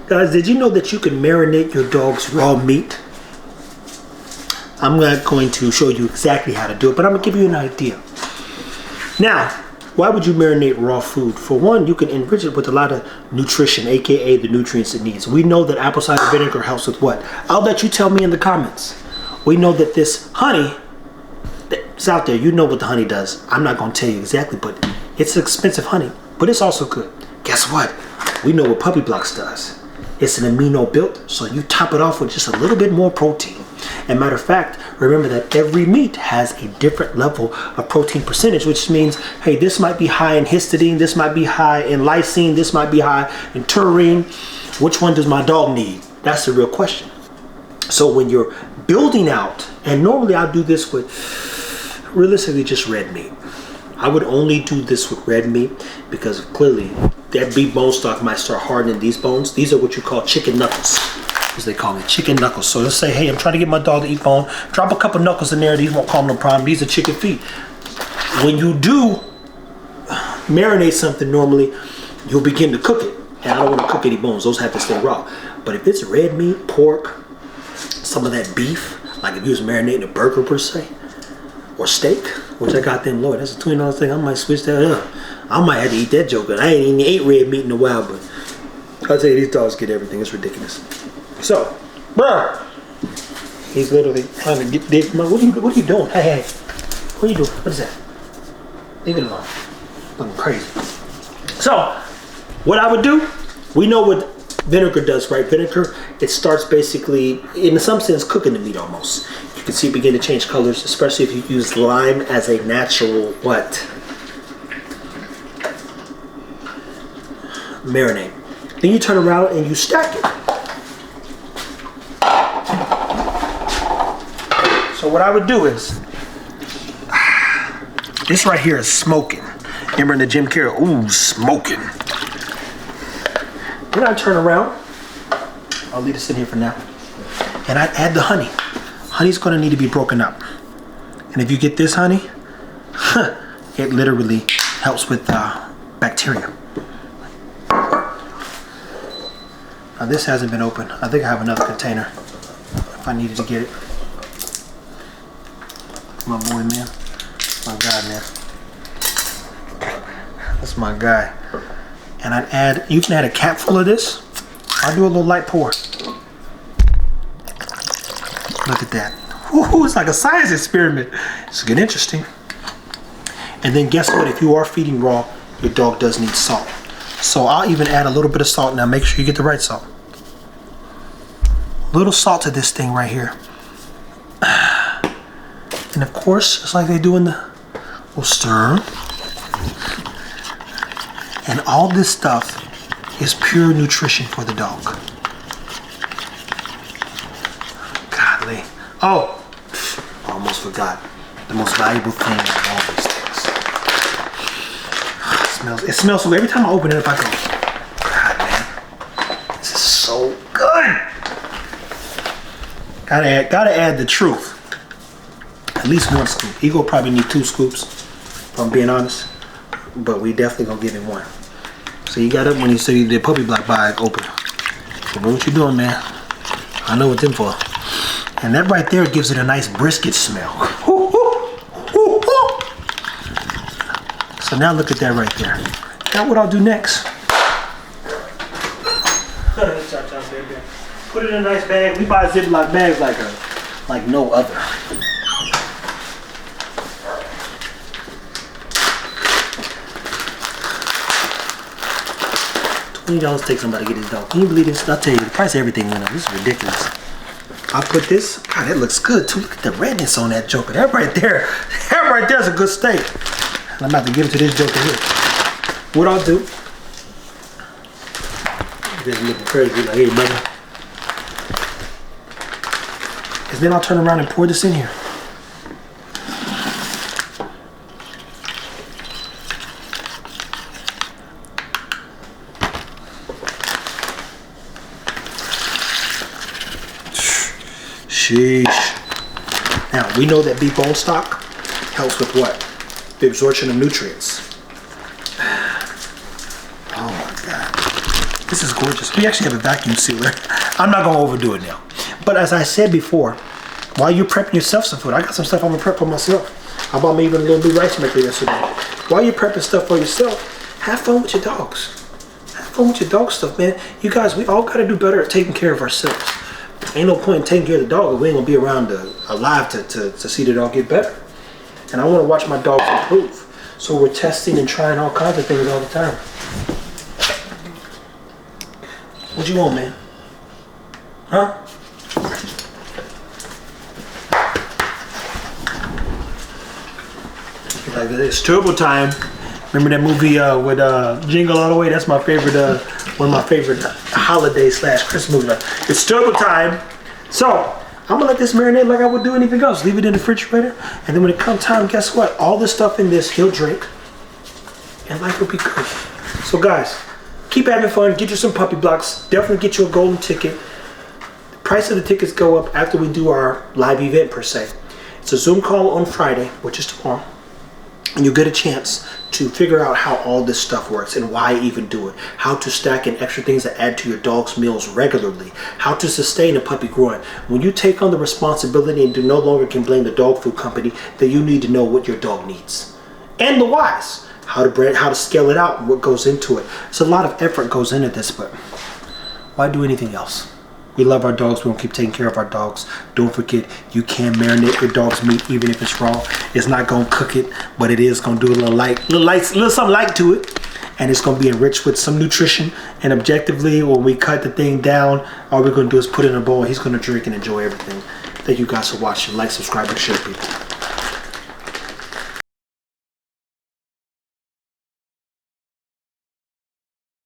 Guys, did you know that you can marinate your dog's raw meat? I'm not going to show you exactly how to do it, but I'm gonna give you an idea. Now, why would you marinate raw food? For one, you can enrich it with a lot of nutrition, aka the nutrients it needs. We know that apple cider vinegar helps with what? I'll let you tell me in the comments. We know that this honey that's out there, you know what the honey does. I'm not gonna tell you exactly, but it's expensive honey, but it's also good. Guess what? We know what Puppy Blocks does. It's an amino built, so you top it off with just a little bit more protein. And matter of fact, remember that every meat has a different level of protein percentage, which means, hey, this might be high in histidine, this might be high in lysine, this might be high in taurine. Which one does my dog need? That's the real question. So when you're building out, and normally I'll do this with realistically just red meat. I would only do this with red meat because clearly that beef bone stock might start hardening these bones. These are what you call chicken knuckles, as they call it, chicken knuckles. So let's say, hey, I'm trying to get my dog to eat bone. Drop a couple knuckles in there. These won't cause no problem. These are chicken feet. When you do marinate something normally, you'll begin to cook it. And I don't want to cook any bones. Those have to stay raw. But if it's red meat, pork, some of that beef, like if you was marinating a burger per se, or steak, which I got them, Lord, that's a $20 thing. I might switch that up. I might have to eat that joke. I ain't even ate red meat in a while, but I'll tell you, these dogs get everything. It's ridiculous. So, bruh, he's literally trying to get this. What are you doing? Hey, what are you doing? What is that? Leave it alone. Looking crazy. So, what I would do, we know what vinegar does, right? Vinegar, it starts basically, in some sense, cooking the meat almost. You can see it begin to change colors, especially if you use lime as a natural, what? Marinade. Then you turn around and you stack it. So what I would do is, this right here is smoking. Remember in the Jim Carrey, ooh, smoking. Then I turn around, I'll leave this in here for now, and I add the honey. Honey's gonna need to be broken up. And if you get this honey, it literally helps with bacteria. Now this hasn't been opened. I think I have another container if I needed to get it. My boy, man. My guy, man. That's my guy. And I'd add, you can add a cap full of this. I'll do a little light pour. Look at that. Woo-hoo, it's like a science experiment. It's getting interesting. And then guess what? If you are feeding raw, your dog does need salt. So I'll even add a little bit of salt. Now make sure you get the right salt. A little salt to this thing right here. And of course, it's like they do in the, we'll stir. And all this stuff is pure nutrition for the dog. Godly. Oh, I almost forgot. The most valuable thing in all these things. It smells so good. Every time I open it up, I go, God, man, this is so good. Gotta add the truth. At least one scoop. Ego probably need 2 scoops, if I'm being honest. But we definitely gonna give him 1. So you got up when you see the puppy block bag open. So what you doing, man? I know what them for. And that right there gives it a nice brisket smell. So now look at that right there. Now what I'll do next. Put it in a nice bag. We buy Ziploc bags like no other. $20 takes somebody to get his dog. Can you believe this? I'll tell you, the price of everything went up. This is ridiculous. I'll put this. God, that looks good too. Look at the redness on that joker. That right there is a good steak. And I'm about to give it to this joker here. What I'll do, just looking crazy like, hey, brother. Is then I'll turn around and pour this in here. Sheesh. Now, we know that beef bone stock helps with what? The absorption of nutrients. Oh my God. This is gorgeous. We actually have a vacuum sealer. I'm not gonna overdo it now. But as I said before, while you're prepping yourself some food, I got some stuff I'm gonna prep for myself. I bought me even a little new rice maker yesterday. While you're prepping stuff for yourself, have fun with your dogs. Have fun with your dog stuff, man. You guys, we all gotta do better at taking care of ourselves. Ain't no point in taking care of the dog if we ain't gonna be around alive to see the dog get better. And I wanna watch my dogs improve. So we're testing and trying all kinds of things all the time. What you want, man? Huh? Like it's turbo time. Remember that movie with Jingle All the Way? That's my favorite, one of my favorite holiday / Christmas movies. It's turbo time. So I'm gonna let this marinate like I would do anything else. Leave it in the refrigerator, and then when it comes time, guess what? All the stuff in this he'll drink, and life will be good. So guys, keep having fun. Get you some puppy blocks. Definitely get you a golden ticket. The price of the tickets go up after we do our live event per se. It's a Zoom call on Friday, which is tomorrow. And you get a chance to figure out how all this stuff works and why even do it. How to stack in extra things that add to your dog's meals regularly. How to sustain a puppy growing. When you take on the responsibility and you no longer can blame the dog food company, then you need to know what your dog needs. And the whys. How to scale it out and what goes into it. It's a lot of effort goes into this, but why do anything else? We love our dogs. We want to keep taking care of our dogs. Don't forget, you can marinate your dog's meat even if it's raw. It's not going to cook it, but it is going to do a little something light to it. And it's going to be enriched with some nutrition. And objectively, when we cut the thing down, all we're going to do is put it in a bowl. He's going to drink and enjoy everything. Thank you guys for watching. Like, subscribe, and share, people.